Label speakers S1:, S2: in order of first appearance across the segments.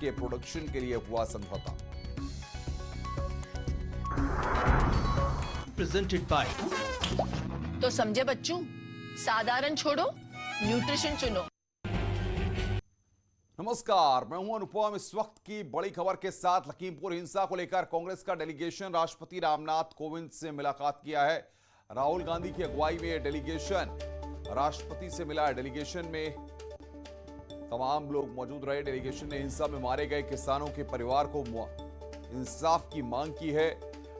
S1: के प्रोडक्शन के लिए हुआ समझौता।
S2: Presented by.
S3: तो समझे बच्चों, साधारण छोड़ो, न्यूट्रिशन चुनो।
S1: नमस्कार, मैं हूं अनुपम। इस वक्त की बड़ी खबर के साथ लखीमपुर हिंसा को लेकर कांग्रेस का डेलीगेशन राष्ट्रपति रामनाथ कोविंद से मुलाकात किया है। राहुल गांधी की अगुवाई में डेलीगेशन राष्ट्रपति से मिला है। डेलीगेशन में तमाम लोग मौजूद रहे। डेलीगेशन ने हिंसा में मारे गए किसानों के परिवार को इंसाफ की मांग की है।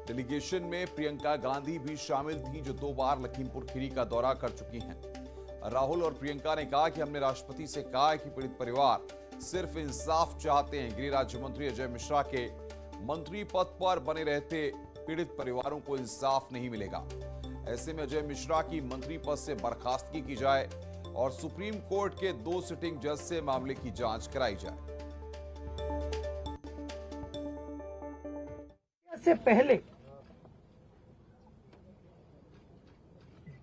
S1: डेलीगेशन में प्रियंका गांधी भी शामिल थी, जो 2 बार लखीमपुर खीरी का दौरा कर चुकी हैं। राहुल और प्रियंका ने कहा कि हमने राष्ट्रपति से कहा है कि पीड़ित परिवार सिर्फ इंसाफ चाहते हैं। गृह राज्य मंत्री अजय मिश्रा के मंत्री पद पर बने रहते पीड़ित परिवारों को इंसाफ नहीं मिलेगा। ऐसे में अजय मिश्रा की मंत्री पद से बर्खास्तगी की जाए और सुप्रीम कोर्ट के 2 सिटिंग जज से मामले की जांच कराई जाए।
S4: से पहले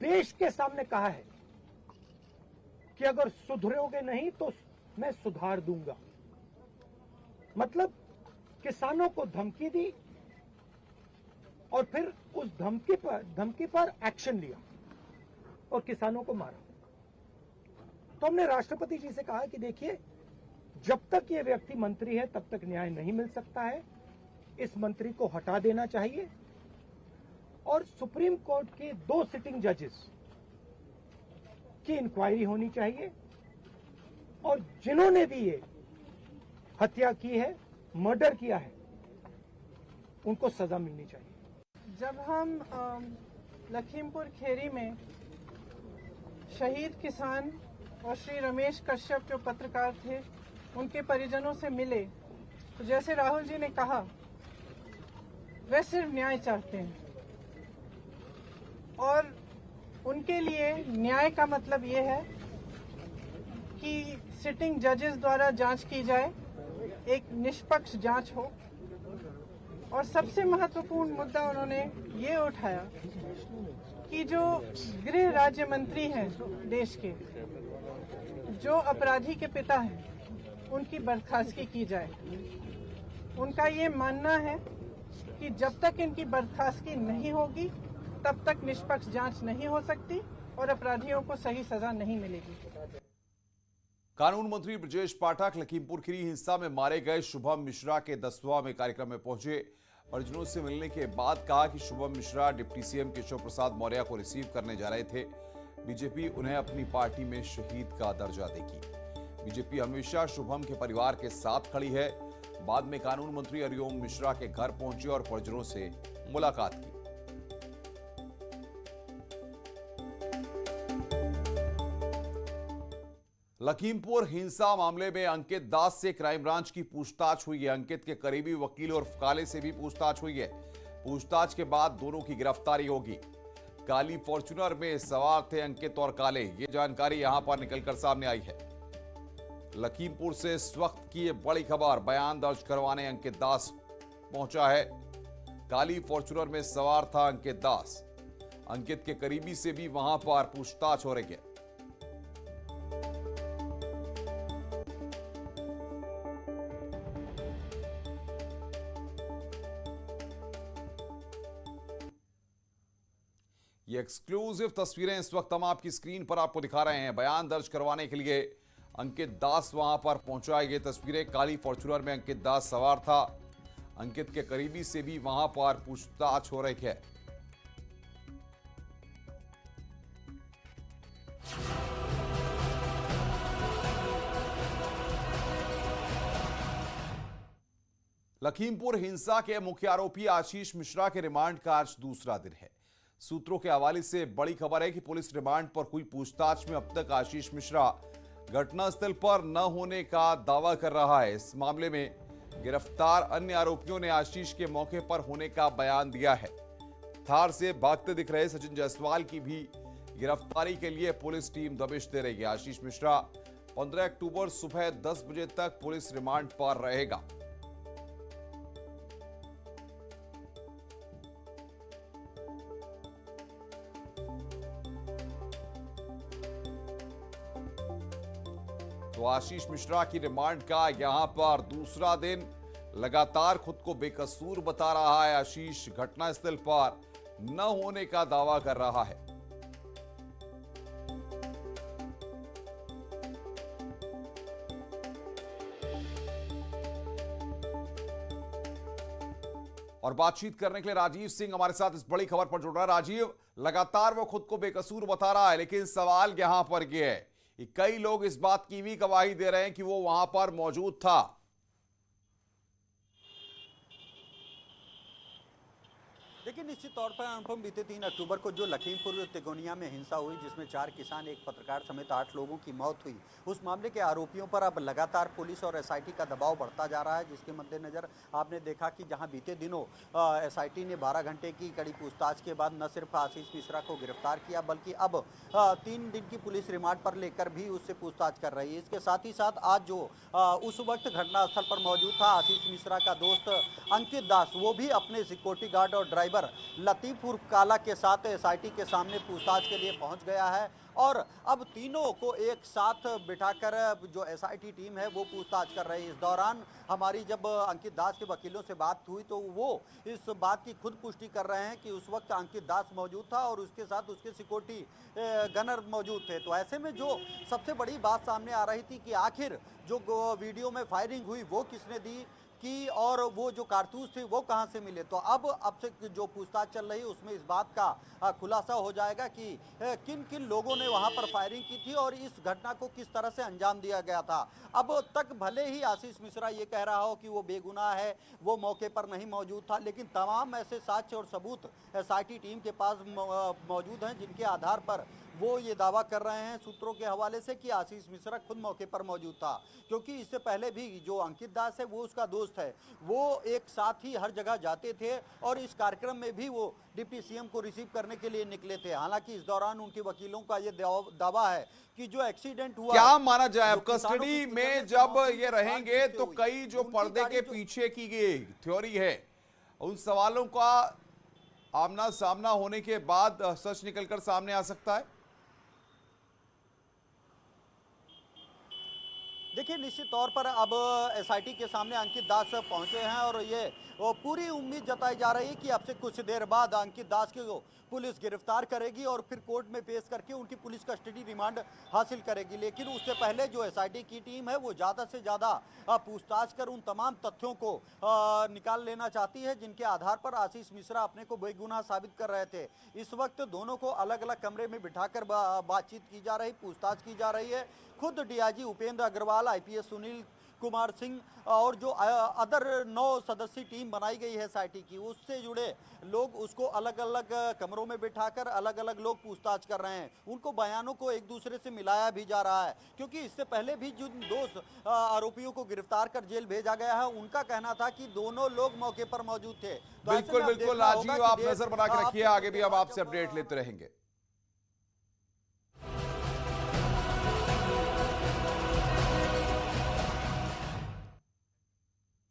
S4: देश के सामने कहा है कि अगर सुधरोगे नहीं तो मैं सुधार दूंगा। मतलब किसानों को धमकी दी और फिर उस धमकी पर एक्शन लिया और किसानों को मारा। तो हमने राष्ट्रपति जी से कहा कि देखिए, जब तक ये व्यक्ति मंत्री है तब तक न्याय नहीं मिल सकता है। इस मंत्री को हटा देना चाहिए और सुप्रीम कोर्ट के 2 सिटिंग जजेस की इंक्वायरी होनी चाहिए और जिन्होंने भी ये हत्या की है, मर्डर किया है, उनको सजा मिलनी चाहिए।
S5: जब हम लखीमपुर खेरी में शहीद किसान और श्री रमेश कश्यप जो पत्रकार थे, उनके परिजनों से मिले, तो जैसे राहुल जी ने कहा, वे सिर्फ न्याय चाहते हैं और उनके लिए न्याय का मतलब ये है कि सिटिंग जजेस द्वारा जांच की जाए, एक निष्पक्ष जांच हो। और सबसे महत्वपूर्ण मुद्दा उन्होंने ये उठाया कि जो गृह राज्य मंत्री हैं देश के, जो अपराधी के पिता हैं, उनकी बर्खास्तगी की जाए। उनका ये मानना है कि जब तक इनकी बर्खास्तगी नहीं होगी तब तक निष्पक्ष जांच नहीं हो सकती और अपराधियों को सही सजा नहीं मिलेगी।
S1: कानून मंत्री ब्रजेश पाठक लखीमपुर खीरी हिंसा में मारे गए शुभम मिश्रा के 10वां में कार्यक्रम में पहुंचे। परिजनों से मिलने के बाद कहा कि शुभम मिश्रा डिप्टी सीएम केशव प्रसाद मौर्य को रिसीव करने जा रहे थे। बीजेपी उन्हें अपनी पार्टी में शहीद का दर्जा देगी। बीजेपी हमेशा शुभम के परिवार के साथ खड़ी है। बाद में कानून मंत्री हरिओम मिश्रा के घर पहुंचे और परिजनों से मुलाकात की। लखीमपुर हिंसा मामले में अंकित दास से क्राइम ब्रांच की पूछताछ हुई है। अंकित के करीबी वकील और काले से भी पूछताछ हुई है। पूछताछ के बाद दोनों की गिरफ्तारी होगी। काली फॉर्च्यूनर में सवार थे अंकित और काले, ये जानकारी यहां पर निकलकर सामने आई है। लखीमपुर से इस वक्त की ये बड़ी खबर, बयान दर्ज करवाने अंकित दास पहुंचा है। काली फॉर्च्यूनर में सवार था अंकित दास। अंकित के करीबी से भी वहां पर पूछताछ हो रही है। ये एक्सक्लूसिव तस्वीरें इस वक्त हम आपकी स्क्रीन पर आपको दिखा रहे हैं। बयान दर्ज करवाने के लिए अंकित दास वहां पर पहुंचा। ये तस्वीरें, काली फॉर्च्यूनर में अंकित दास सवार था। अंकित के करीबी से भी वहां पर पूछताछ हो रही है। लखीमपुर हिंसा के मुख्य आरोपी आशीष मिश्रा के रिमांड का आज दूसरा दिन है। सूत्रों के हवाले से बड़ी खबर है कि पुलिस रिमांड पर हुई पूछताछ में अब तक आशीष मिश्रा घटनास्थल पर न होने का दावा कर रहा है। इस मामले में गिरफ्तार अन्य आरोपियों ने आशीष के मौके पर होने का बयान दिया है। थार से भागते दिख रहे सचिन जायसवाल की भी गिरफ्तारी के लिए पुलिस टीम दबिश दे रही है। आशीष मिश्रा 15 अक्टूबर सुबह 10 बजे तक पुलिस रिमांड पर रहेगा। तो आशीष मिश्रा की रिमांड का यहां पर दूसरा दिन। लगातार खुद को बेकसूर बता रहा है आशीष, घटनास्थल पर न होने का दावा कर रहा है। और बातचीत करने के लिए राजीव सिंह हमारे साथ इस बड़ी खबर पर जुड़ रहा है। राजीव, लगातार वो खुद को बेकसूर बता रहा है, लेकिन सवाल यहां पर यह है कि कई लोग इस बात की भी गवाही दे रहे हैं कि वो वहां पर मौजूद था।
S2: देखिए, निश्चित तौर पर अनुपम, बीते 3 अक्टूबर को जो लखीमपुर तिकोनिया में हिंसा हुई, जिसमें 4 किसान, एक पत्रकार समेत 8 लोगों की मौत हुई, उस मामले के आरोपियों पर अब लगातार पुलिस और एसआईटी का दबाव बढ़ता जा रहा है, जिसके मद्देनजर आपने देखा कि जहां बीते दिनों एसआईटी ने 12 घंटे की कड़ी पूछताछ के बाद न सिर्फ आशीष मिश्रा को गिरफ्तार किया, बल्कि अब 3 दिन की पुलिस रिमांड पर लेकर भी उससे पूछताछ कर रही है। इसके साथ ही साथ आज जो उस वक्त घटनास्थल पर मौजूद था आशीष मिश्रा का दोस्त अंकित दास, वो भी अपने सिक्योरिटी गार्ड और ड्राइवर लतीफ उर्फ काला के साथ एसआईटी के सामने पूछताछ के लिए पहुंच गया है। और अब तीनों को एक साथ बिठाकर जो एसआईटी टीम है वो पूछताछ कर रही है। इस दौरान हमारी जब अंकित दास के वकीलों से बात हुई तो वो इस बात की खुद पुष्टि कर रहे हैं कि उस वक्त अंकित दास मौजूद था और उसके साथ उसके सिक्योरिटी गनर मौजूद थे। तो ऐसे में जो सबसे बड़ी बात सामने आ रही थी कि आखिर जो वीडियो में फायरिंग हुई वो किसने दी की और वो जो कारतूस थे वो कहां से मिले। तो अब से जो पूछताछ चल रही है उसमें इस बात का खुलासा हो जाएगा कि किन किन लोगों ने वहां पर फायरिंग की थी और इस घटना को किस तरह से अंजाम दिया गया था। अब तक भले ही आशीष मिश्रा ये कह रहा हो कि वो बेगुनाह है, वो मौके पर नहीं मौजूद था, लेकिन तमाम ऐसे साक्ष्य और सबूत एसआईटी टीम के पास मौजूद हैं, जिनके आधार पर वो ये दावा कर रहे हैं सूत्रों के हवाले से कि आशीष मिश्रा खुद मौके पर मौजूद था। क्योंकि इससे पहले भी जो अंकित दास है वो उसका दोस्त है, वो एक साथ ही हर जगह जाते थे और इस कार्यक्रम में भी वो डिप्टी सीएम को रिसीव करने के लिए निकले थे। हालांकि इस दौरान उनके वकीलों का ये दावा है कि जो एक्सीडेंट हुआ,
S1: क्या माना जाए अब कस्टडी में जब ये रहेंगे तो कई जो पर्दे के पीछे की गई थ्योरी है उन सवालों का आमना सामना होने के बाद सच निकलकर सामने आ सकता है।
S2: देखिए, निश्चित तौर पर अब एसआईटी के सामने अंकित दास पहुंचे हैं और ये पूरी उम्मीद जताई जा रही है कि अब से कुछ देर बाद अंकित दास को पुलिस गिरफ्तार करेगी और फिर कोर्ट में पेश करके उनकी पुलिस कस्टडी रिमांड हासिल करेगी। लेकिन उससे पहले जो एसआईटी की टीम है वो ज़्यादा से ज़्यादा पूछताछ कर उन तमाम तथ्यों को निकाल लेना चाहती है जिनके आधार पर आशीष मिश्रा अपने को बेगुनाह साबित कर रहे थे। इस वक्त दोनों को अलग अलग कमरे में बिठाकर बातचीत की जा रही, पूछताछ की जा रही है। खुद डीआईजी उपेंद्र अग्रवाल, आईपीएस सुनील कुमार सिंह और जो अदर 9 सदस्यीय टीम बनाई गई है एसआईटी की, उससे जुड़े लोग उसको अलग अलग कमरों में बिठाकर अलग अलग लोग पूछताछ कर रहे हैं। उनको बयानों को एक दूसरे से मिलाया भी जा रहा है, क्योंकि इससे पहले भी जिन 2 आरोपियों को गिरफ्तार कर जेल भेजा गया है उनका कहना था कि दोनों लोग मौके पर मौजूद थे। तो
S1: बिल्कुल बिल्कुल राजीव, आप नजर बना के रखिए, आगे भी हम आपसे अपडेट लेते रहेंगे।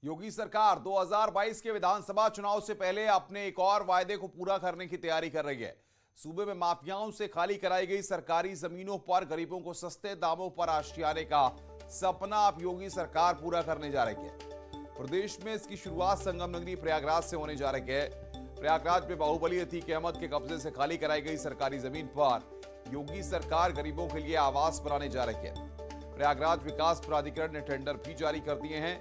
S1: योगी सरकार 2022 के विधानसभा चुनाव से पहले अपने एक और वायदे को पूरा करने की तैयारी कर रही है। सूबे में माफियाओं से खाली कराई गई सरकारी जमीनों पर गरीबों को सस्ते दामों पर आशियाने का सपना अब योगी सरकार पूरा करने जा रही है। प्रदेश में इसकी शुरुआत संगम नगरी प्रयागराज से होने जा रही है। प्रयागराज में बाहुबली अतीक अहमद के कब्जे से खाली कराई गई सरकारी जमीन पर योगी सरकार गरीबों के लिए आवास बनाने जा रही है। प्रयागराज विकास प्राधिकरण ने टेंडर भी जारी कर दिए हैं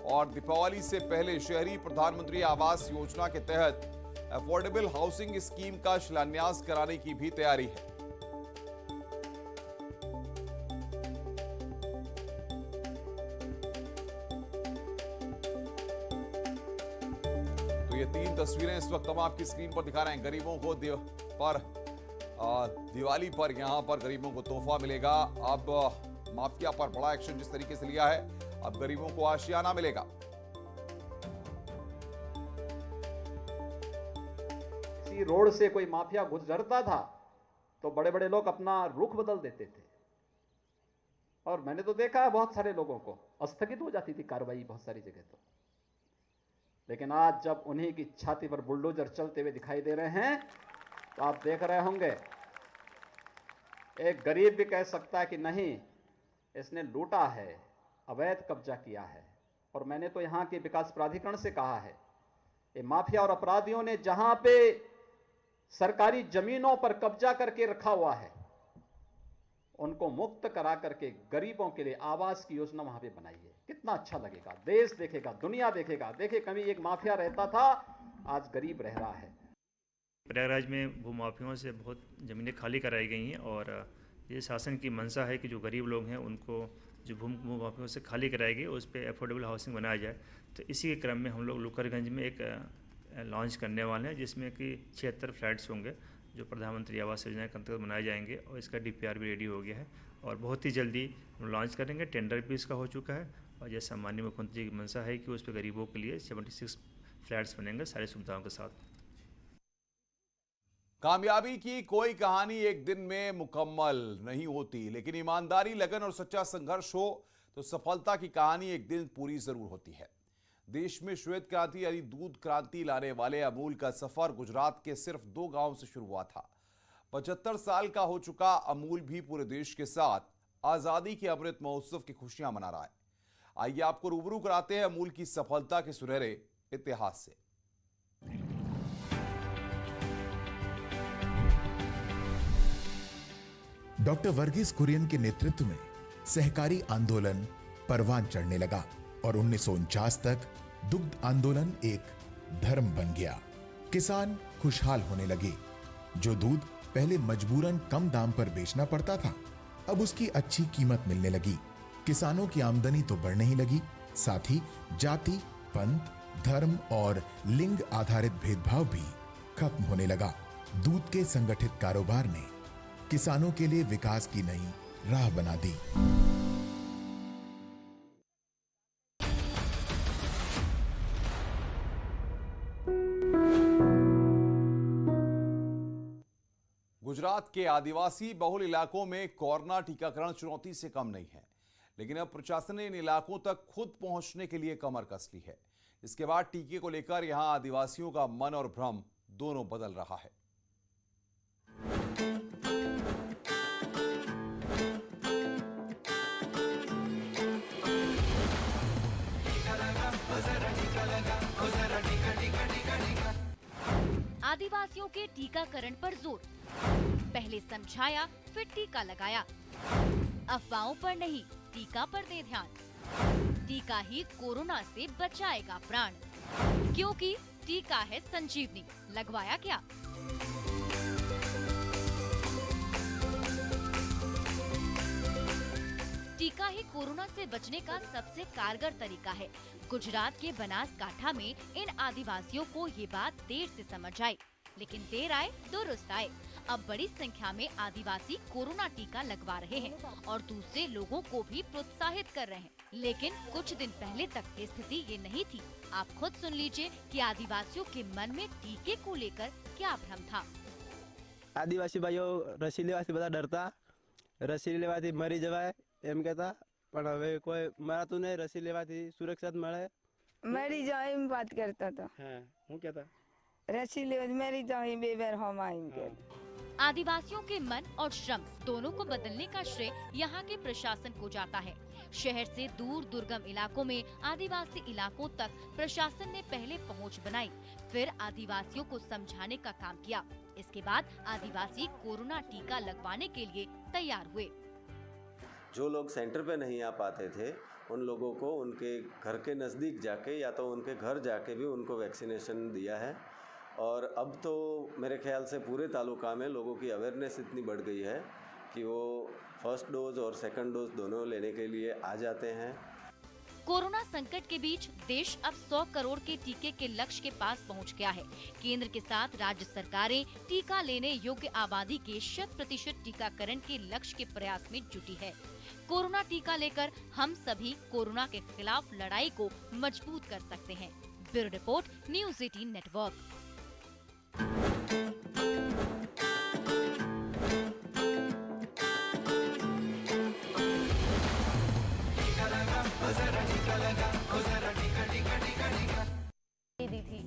S1: और दीपावली से पहले शहरी प्रधानमंत्री आवास योजना के तहत अफोर्डेबल हाउसिंग स्कीम का शिलान्यास कराने की भी तैयारी है। तो ये 3 तस्वीरें इस वक्त हम आपकी स्क्रीन पर दिखा रहे हैं। गरीबों को दिवाली पर यहां पर गरीबों को तोहफा मिलेगा। अब माफिया पर बड़ा एक्शन जिस तरीके से लिया है, अब गरीबों को आशियाना मिलेगा।
S6: किसी रोड से कोई माफिया गुजरता था तो बड़े बड़े लोग अपना रुख बदल देते थे और मैंने तो देखा है बहुत सारे लोगों को स्थगित हो जाती थी कार्रवाई बहुत सारी जगह। तो लेकिन आज जब उन्हीं की छाती पर बुलडोजर चलते हुए दिखाई दे रहे हैं तो आप देख रहे होंगे, एक गरीब भी कह सकता है कि नहीं, इसने लूटा है, अवैध कब्जा किया है। और मैंने तो यहाँ के विकास प्राधिकरण से कहा है, ये माफिया और अपराधियों ने जहां पे सरकारी जमीनों पर कब्जा करके रखा हुआ है, उनको मुक्त करा करके गरीबों के लिए आवास की योजना वहां पे बनाई है। कितना अच्छा लगेगा, देश देखेगा, दुनिया देखेगा। देखिए, कभी एक माफिया रहता था, आज गरीब रह रहा है।
S7: प्रयागराज में भूमाफियों से बहुत ज़मीनें खाली कराई गई हैं और ये शासन की मंशा है कि जो गरीब लोग हैं उनको जो भूमाफियों से खाली कराई गई उस पर अफोर्डेबल हाउसिंग बनाया जाए। तो इसी के क्रम में हम लोग लुकरगंज में एक लॉन्च करने वाले हैं, जिसमें कि 76 फ्लैट्स होंगे जो प्रधानमंत्री आवास योजना के अंतर्गत बनाए जाएंगे और इसका DPR भी रेडी हो गया है और बहुत ही जल्दी हम लॉन्च करेंगे। टेंडर भी इसका हो चुका है और जैसा माननीय मुख्यमंत्री की मंशा है कि उस पर गरीबों के लिए 76 फ्लैट्स बनेंगे सारी सुविधाओं के साथ।
S1: कामयाबी की कोई कहानी एक दिन में मुकम्मल नहीं होती, लेकिन ईमानदारी, लगन और सच्चा संघर्ष हो तो सफलता की कहानी एक दिन पूरी जरूर होती है। देश में श्वेत क्रांति यानी दूध क्रांति लाने वाले अमूल का सफर गुजरात के सिर्फ 2 गांव से शुरू हुआ था। 75 साल का हो चुका अमूल भी पूरे देश के साथ आजादी के अमृत महोत्सव की खुशियां मना रहा है। आइए आपको रूबरू कराते हैं अमूल की सफलता के सुनहरे इतिहास से।
S8: डॉक्टर वर्गीस कुरियन के नेतृत्व में सहकारी आंदोलन परवान चढ़ने लगा और 1949 तक दुग्ध आंदोलन एक धर्म बन गया। किसान खुशहाल होने लगे। जो दूध पहले मजबूरन कम दाम पर बेचना पड़ता था, अब उसकी अच्छी कीमत मिलने लगी। किसानों की आमदनी तो बढ़ने ही लगी, साथ ही जाति, पंथ, धर्म और लिंग आधारित भेदभाव भी खत्म होने लगा। दूध के संगठित कारोबार ने किसानों के लिए विकास की नई राह बना दी।
S1: गुजरात के आदिवासी बहुल इलाकों में कोरोना टीकाकरण चुनौती से कम नहीं है, लेकिन अब प्रशासन ने इन इलाकों तक खुद पहुंचने के लिए कमर कस ली है। इसके बाद टीके को लेकर यहां आदिवासियों का मन और भ्रम दोनों बदल रहा है।
S9: आदिवासियों के टीकाकरण पर जोर, पहले समझाया फिर टीका लगाया। अफवाहों पर नहीं, टीका पर दे ध्यान। टीका ही कोरोना से बचाएगा प्राण, क्योंकि टीका है संजीवनी। लगवाया क्या? टीका ही कोरोना से बचने का सबसे कारगर तरीका है। गुजरात के बनासकांठा में इन आदिवासियों को ये बात देर से समझ आई, लेकिन देर आए दुरुस्त आए। अब बड़ी संख्या में आदिवासी कोरोना टीका लगवा रहे हैं और दूसरे लोगों को भी प्रोत्साहित कर रहे हैं। लेकिन कुछ दिन पहले तक की स्थिति ये नहीं थी। आप खुद सुन लीजिए कि आदिवासियों के मन में टीके को लेकर क्या भ्रम था।
S10: आदिवासी भाइयों रसी लेवाथी बड़ा डरता, रसी लेवाथी मरी जवाय एम कहता, पण हवे कोई मरातुं नहीं, रसी लेवाथी सुरक्षा मळे।
S11: मरी जाए एम बात करता था।
S10: हां, हूं कहता
S11: रसी लेवा मरी जाए बेबर होमा एम कहता।
S9: आदिवासियों के मन और श्रम दोनों को बदलने का श्रेय यहाँ के प्रशासन को जाता है। शहर से दूर दुर्गम इलाकों में आदिवासी इलाकों तक प्रशासन ने पहले पहुँच बनाई, फिर आदिवासियों को समझाने का काम किया। इसके बाद आदिवासी कोरोना टीका लगवाने के लिए तैयार हुए।
S12: जो लोग सेंटर पे नहीं आ पाते थे, उन लोगों को उनके घर के नज़दीक जाके या तो उनके घर जाके भी उनको वैक्सीनेशन दिया है। और अब तो मेरे ख्याल से पूरे तालुका में लोगों की अवेयरनेस इतनी बढ़ गई है कि वो फर्स्ट डोज और सेकंड डोज दोनों लेने के लिए आ जाते हैं।
S9: कोरोना संकट के बीच देश अब 100 करोड़ के टीके के लक्ष्य के पास पहुंच गया है। केंद्र के साथ राज्य सरकारें टीका लेने योग्य आबादी के 100% टीकाकरण के लक्ष्य के प्रयास में जुटी है। कोरोना टीका लेकर हम सभी कोरोना के खिलाफ लड़ाई को मजबूत कर सकते हैं। Bureau report, news 18 network.
S3: दी थी